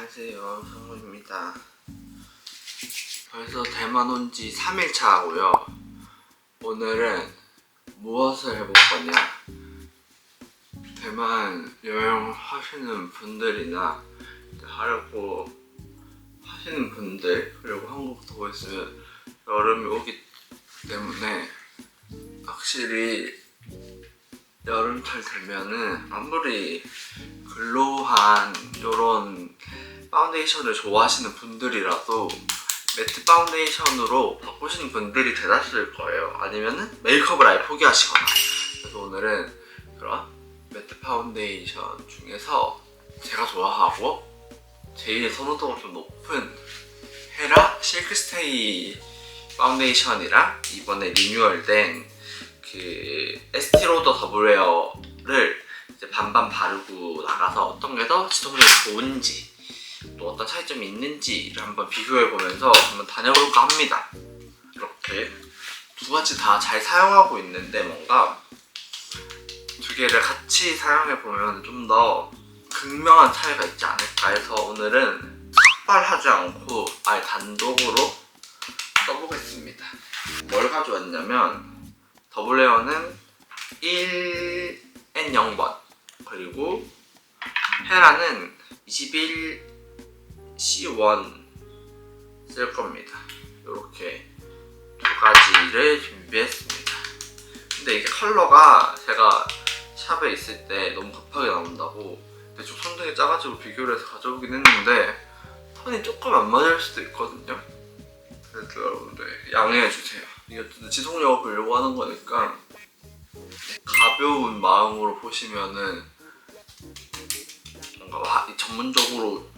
안녕하세요, 성우입니다. 벌써 대만 온 지 3일차고요. 오늘은 무엇을 해볼 거냐, 대만 여행하시는 분들이나 하려고 하시는 분들, 그리고 한국도 곧 있으면 여름이 오기 때문에 확실히 여름철 되면은 아무리 글로우한 요런 파운데이션을 좋아하시는 분들이라도 매트 파운데이션으로 바꾸시는 분들이 대다수일 거예요. 아니면은 메이크업을 아예 포기하시거나. 그래서 오늘은 그런 매트 파운데이션 중에서 제가 좋아하고 제일 선호도가 좀 높은 헤라 실크스테이 파운데이션이랑 이번에 리뉴얼된 그 에스티로더 더블웨어를 이제 반반 바르고 나가서 어떤 게 더 지속력이 좋은지 또 어떤 차이점이 있는지를 한번 비교해보면서 한번 다녀볼까 합니다. 이렇게 두 가지 다 잘 사용하고 있는데 뭔가 두 개를 같이 사용해보면 좀 더 극명한 차이가 있지 않을까 해서 오늘은 삭발하지 않고 아예 단독으로 써보겠습니다. 뭘 가져왔냐면 더블웨어는 1N0번 그리고 헤라는 21C1 쓸 겁니다. 이렇게 두 가지를 준비했습니다. 근데 이게 컬러가 제가 샵에 있을 때 너무 급하게 나온다고 대충 손등이 작아지고 비교를 해서 가져오긴 했는데 톤이 조금 안 맞을 수도 있거든요. 그래서 여러분들 양해해주세요. 이게 지속력을 보려고 하는 거니까 가벼운 마음으로 보시면은 뭔가 전문적으로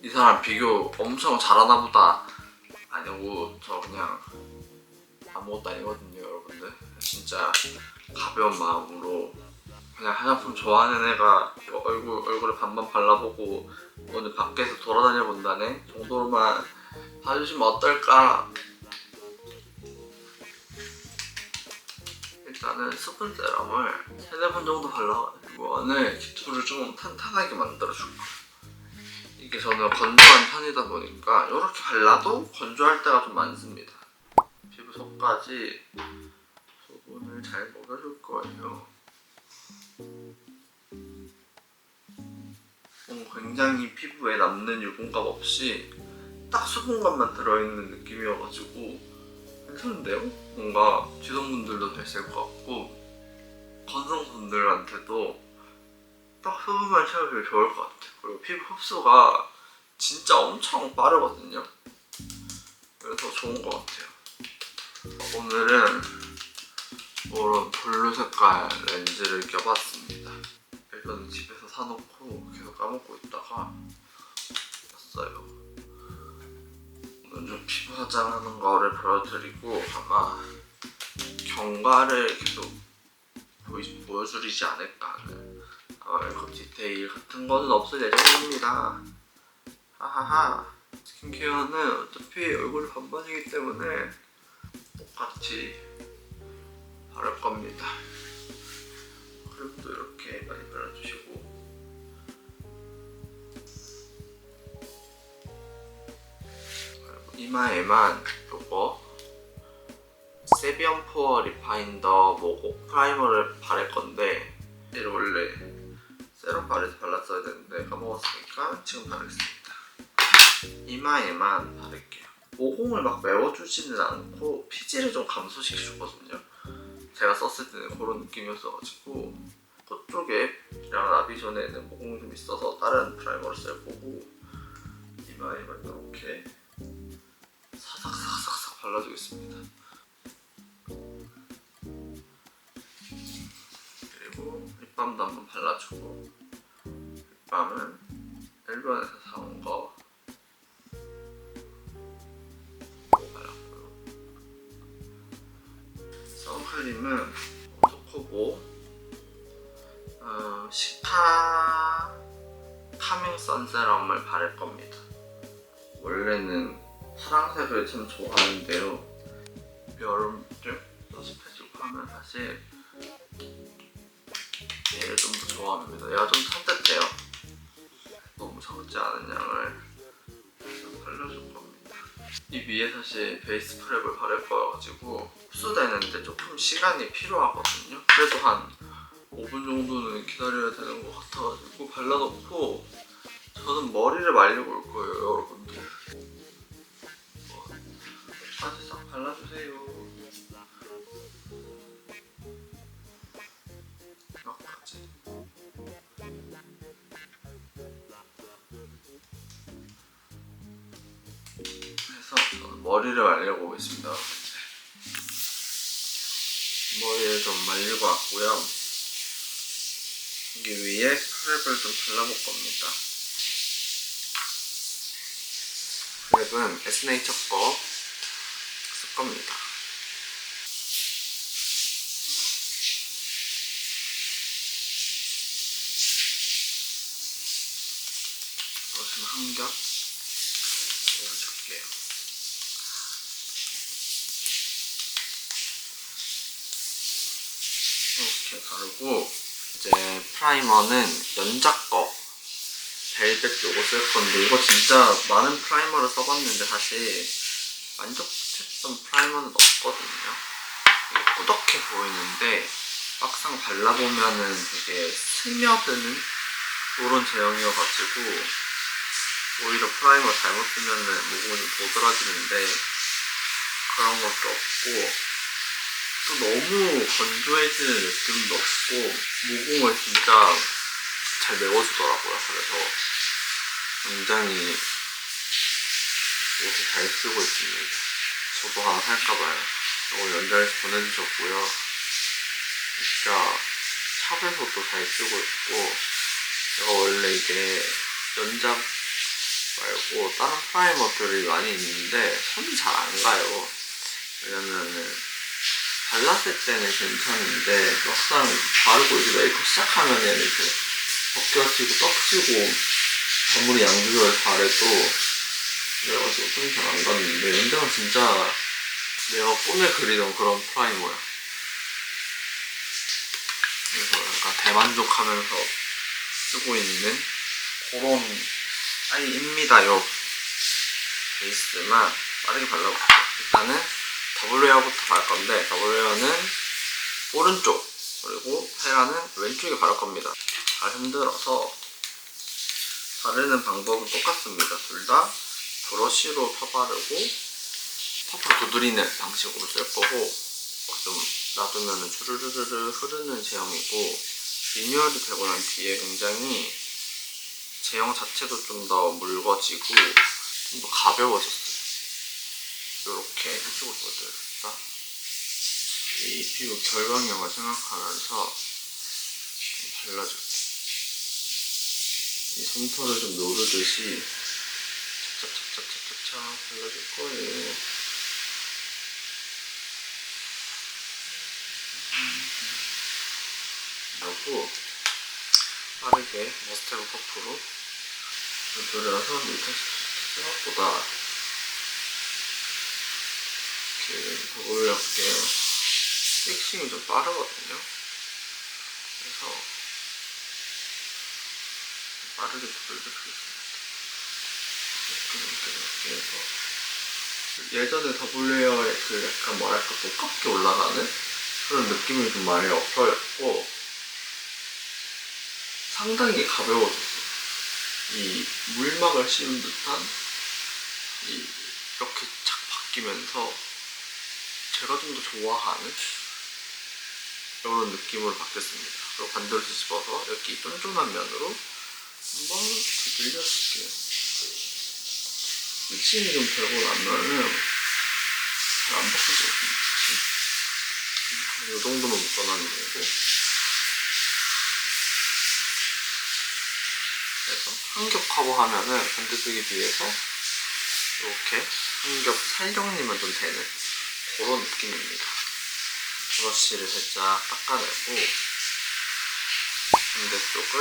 이 사람 비교 엄청 잘하나 보다 아니고 저 그냥 아무것도 아니거든요. 여러분들 진짜 가벼운 마음으로 그냥 화장품 좋아하는 애가 얼굴에 반반 발라보고 오늘 밖에서 돌아다녀 본다네 정도로만 봐주시면 어떨까. 일단은 수분 세럼을 3-4번 정도 발라가지고 안에 깃털을 좀 탄탄하게 만들어줄 거예요. 이게 저는 건조한 편이다 보니까 이렇게 발라도 건조할 때가 좀 많습니다. 피부 속까지 수분을 잘 먹여줄 거예요. 굉장히 피부에 남는 유분감 없이 딱 수분감만 들어있는 느낌이어가지고 괜찮은데요? 뭔가 지성분들도 잘 쓸 것 같고 건성분들한테도 딱 수분만 채워주면 좋을 것 같아요. 그리고 피부 흡수가 진짜 엄청 빠르거든요. 그래서 좋은 것 같아요. 오늘은 이런 블루 색깔 렌즈를 껴봤습니다. 이거는 집에서 사놓고 계속 까먹고 있다가 샀어요. 오늘 좀 피부 화장하는 거를 보여드리고 아마 경과를 계속 보여드리지 않을까 하는 메이크업 디테일 같은 거는 없을 예정입니다. 하하하. 스킨케어는 어차피 얼굴이 반반이기 때문에 똑같이 바를 겁니다. 크림도 이렇게 많이 발라주시고 이마에만 요거 세비언 포어 리파인더 모공 프라이머를 바를 건데 얘를 원래 세럼 바르지 발랐어야 되는데 까먹었으니까 지금 바르겠습니다. 이마에만 바를게요. 모공을 막 메워주지는 않고 피지를 좀 감소시켜주거든요. 제가 썼을 때는 그런 느낌이었어가지고 코 쪽에랑 라비존에는 모공이 좀 있어서 다른 프라이머를 쓸 거고 이마에만 이렇게 사삭사삭 발라주겠습니다. 그리고 립밤도 한번 발라주고 립밤은 일본에서 사온 거 발랐고요. 선크림은 토코보 시카 카밍 선세럼을 바를 겁니다. 원래는 파란색을 참 좋아하는데요. 여름쯤 연습해주고 하면 사실 얘를 좀 더 좋아합니다. 얘가 좀 산뜻해요. 너무 너무 적지 않은 양을 발라줄 겁니다. 이 위에 사실 베이스 프랩을 바를 거여가지고 흡수되는데 조금 시간이 필요하거든요. 그래도 한 5분 정도는 기다려야 되는 것 같아가지고 발라놓고 저는 머리를 말리고 올 거예요, 여러분들. 다시 싹 발라주세요. 여기까지. 해서 저는 머리를 말리고 오겠습니다. 머리를 좀 말리고 왔고요. 여기 위에 프랩을 좀 발라볼 겁니다. 프랩은 에스네이처 거 쓸 겁니다. 이것은 한 겹 올려줄게요. 이렇게 바르고 이제 프라이머는 연작 거 벨벳 요거 쓸 건데 이거 진짜 많은 프라이머를 써봤는데 사실 만족했던 프라이머는 없거든요. 이게 꾸덕해 보이는데 막상 발라보면은 되게 스며드는 이런 제형이어가지고 오히려 프라이머 잘못 쓰면은 모공이 좀 도드라지는데 그런 것도 없고 또 너무 건조해지는 느낌도 없고 모공을 진짜 잘 메워주더라고요. 그래서 굉장히 옷을 잘 쓰고 있습니다. 저도 하나 살까봐요. 이거 연달아서 보내주셨고요. 진짜 샵에서도 잘 쓰고 있고 제가 원래 이게 연작 말고 다른 프라이머들이 많이 있는데 손이 잘 안 가요. 왜냐면은 발랐을 때는 괜찮은데 막상 바르고 이제 메이크업 시작하면은 이렇게 벗겨지고 떡지고 아무리 양 조절 잘해도 그래가지고 손이 잘 안 갔는데 연장은 진짜 내가 꿈에 그리던 그런 프라이머야. 그래서 약간 대만족하면서 쓰고 있는 그런 아이입니다요. 베이스만 빠르게 발라볼게요. 일단은 더블 웨어부터 바를 건데 더블 웨어는 오른쪽 그리고 헤라는 왼쪽에 바를 겁니다. 잘 흔들어서 바르는 방법은 똑같습니다. 둘 다 브러쉬로 펴바르고 턱으로 두드리는 방식으로 쓸 거고 좀 놔두면 주르르르 흐르는 제형이고 리뉴얼이 되고 난 뒤에 굉장히 제형 자체도 좀 더 묽어지고 좀 더 가벼워졌어요. 이렇게 이쪽으로 보여드렸다. 이 피부 결방력을 생각하면서 좀 발라줄게요. 이 솜털을 좀 노르듯이 찹찹찹찹찹찹 발라줄 거예요. 그리고 빠르게 머스테르 퍼프로 돌려서 밑에 생각보다 이렇게 더 올려볼게요. 픽싱이 좀 빠르거든요. 그래서 빠르게 돌려주겠습니다. 이렇게 해서 예전에 더블레어의 그 약간 뭐랄까 두껍게 올라가는 그런 느낌이 좀 많이 없어졌고 상당히 가벼워졌어요. 이 물막을 씌운 듯한 이렇게 착 바뀌면서 제가 좀 더 좋아하는 이런 느낌으로 바뀌었습니다. 그리고 반대로 뒤집어서 이렇게 쫀쫀한 면으로 한번 두들려줄게요. 픽싱이 좀 되고 나면은 잘 안 바뀌거든요. 이 정도만 묶어놔는 거고 그래서 한 겹 커버하면은 반대쪽에 비해서 이렇게 한 겹 살정리면 좀 되는 그런 느낌입니다. 브러쉬를 살짝 닦아내고 반대쪽은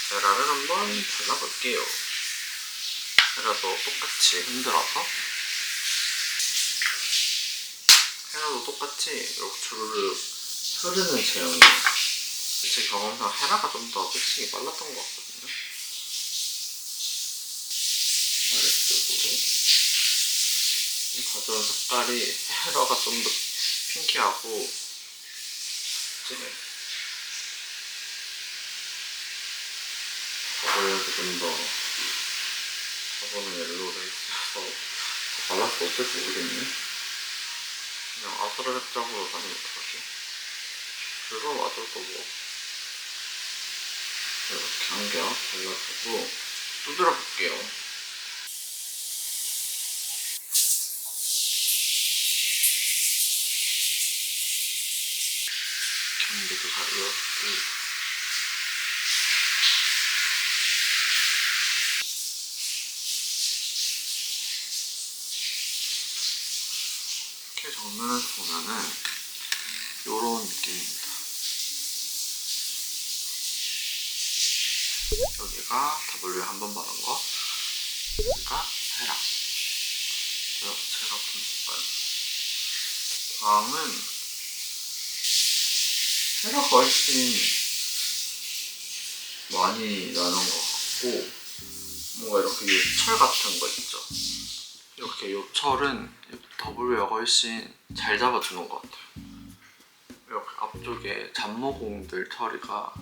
베라를 한번 발라볼게요. 베라도 똑같이 흔들어서 헤라도 똑같이 이렇게 주르륵 흐르는 제형이에요. 제 경험상 헤라가 좀 더 픽싱이 빨랐던 것 같거든요. 이 가져온 색깔이 헤라가 좀 더 핑키하고 진해. 저번에도 좀더 저번에 옐로우가 있어서 발라서 어떨지 모르겠네. 그냥 아스라작적으로 가는 게 어떡하지? 그거 맞아도 뭐 이렇게 한 겹 발라주고 두드려 볼게요. 경계도 잘 이었고 이렇게 정면에서 보면은 요런 느낌입니다. 여기가 W 한 번 바른 거, 여기가 헤라. 제가 좀 볼까요? 광은 헤라가 훨씬 많이 나는 것 같고, 뭔가 이렇게 요철 같은 거 있죠? 이렇게 요철은 W가 훨씬 잘 잡아주는 것 같아요. 이렇게 앞쪽에 잡모공들 처리가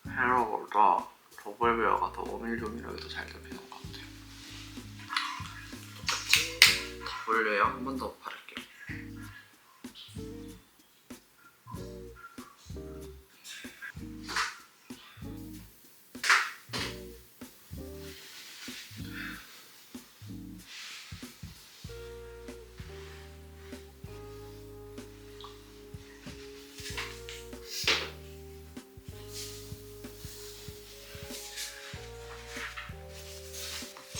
헤라보다 W가 더 오밀조밀하게 더 잘 잡히는 것 같아요. 똑같이 W에 한 번 더 바를게요.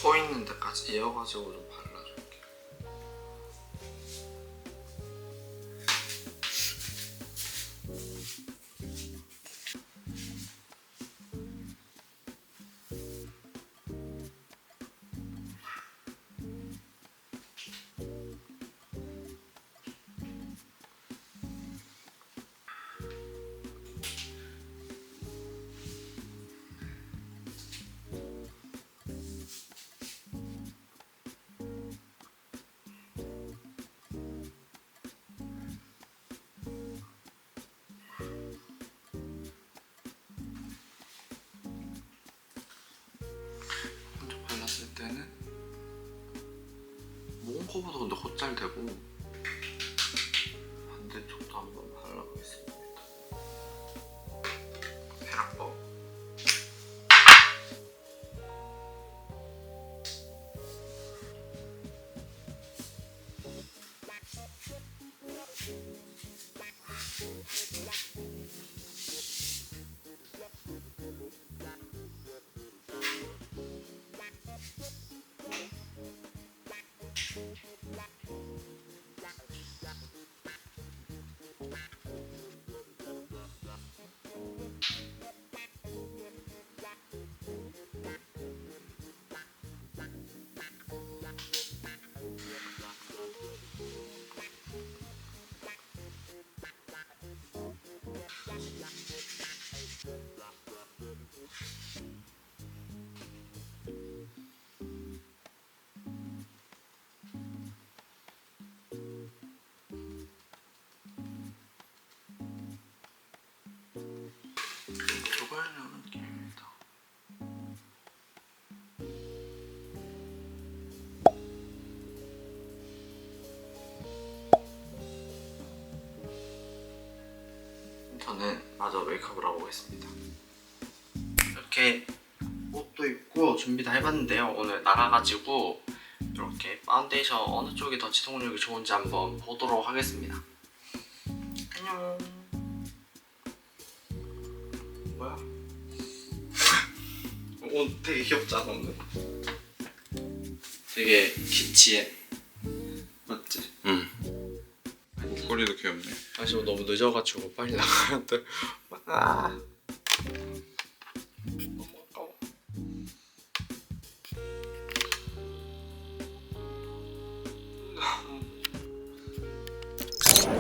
코 있는 데까지 이어가지고 좀 발라줄게요. 발랐을 때는 모공코부터 근데 곧잘 되고 반대쪽도 한번 발라보겠습니다. 헤라꺼 조갈려는 느낌입니다. 저는 마저 메이크업을 하고 오겠습니다. 이렇게 옷도 입고 준비 다 해봤는데요. 오늘 나가가지고 이렇게 파운데이션 어느 쪽이 더 지속력이 좋은지 한번 보도록 하겠습니다. 안녕. 뭐야? 옷 되게 귀엽지 않아 오늘? 되게 키치해. 맞지? 응. 목걸이도 귀엽네. 아 지금 너무 늦어가지고 빨리 나가야 돼. 아. 너무 아까워.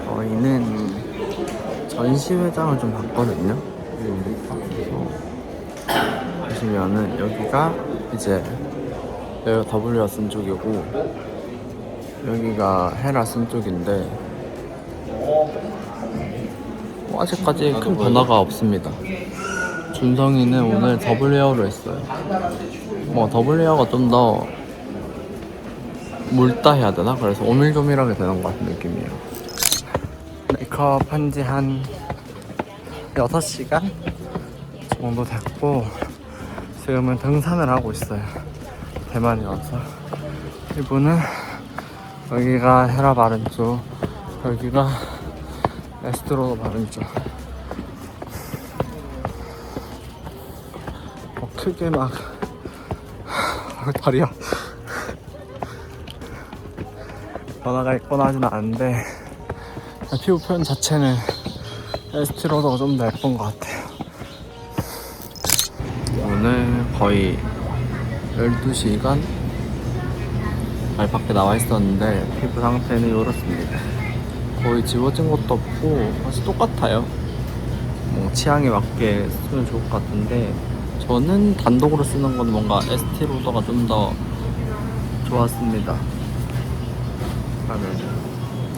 저희는 전시회장을 좀 봤거든요. 그래서 보시면은 여기가 이제 여기가 W가 쓴 쪽이고 여기가 헤라 쓴 쪽인데 아직까지 큰 변화가 없습니다. 준성이는 오늘 더블 헤어로 했어요. 더블 헤어가 좀 더 물다 해야 되나? 그래서 오밀조밀하게 되는 것 같은 느낌이에요. 메이크업 한지 한 6시간 정도 됐고 지금은 등산을 하고 있어요. 대만에 와서. 이분은 여기가 헤라 바른 쪽, 여기가 에스트로더 바른 쪽. 크게 막 다리야 변화가 있거나 하진 않은데 피부 표현 자체는 에스트로더가 좀 더 예쁜 것 같아요. 오늘 거의 12시간 밖에 나와 있었는데 피부 상태는 이렇습니다. 거의 지워진 것도 없고 사실 똑같아요. 취향에 맞게 쓰면 좋을 것 같은데 저는 단독으로 쓰는 건 뭔가 에스티로더가 좀 더 좋았습니다. 그러면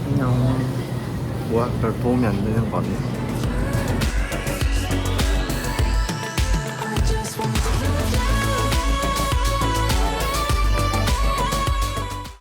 안녕. 뭐야, 별 도움이 안 되는 거 같네.